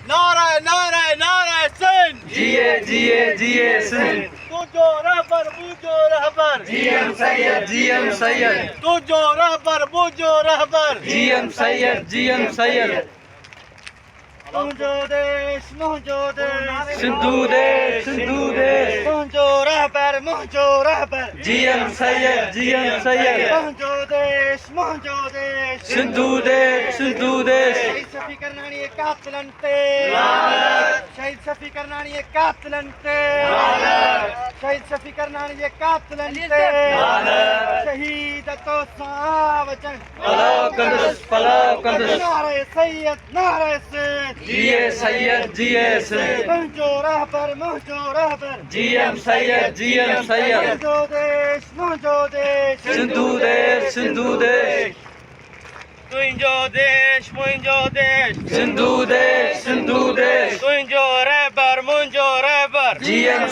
नारे नारे नारे सिंध जिए जिए जिए सिंध तुझो रहबर जीएम सैयद तुझो रहबर बुझो रहबर जीएम सैयद तुझो देश मुझो देश सिंधु देश तुझो रहबर मुझो रहबर जीएम सैयद तुझो देश मुझो देश सिंधु देश शहीद सफी करनाणी कातलन ते शहीद सफी करनाणी कातलन ते शहीद सफी करनाणी कातलन ते शहीद तो सावचन पलाव कंदुस नारे सैयद नारे सिंध जिए सिंध मुझो रहबर जीएम सैयद मुझो देश सिंधु देश तुझो देश मुझो देश सिंधु देश तुझो रहबर मुझो रहबर जीएम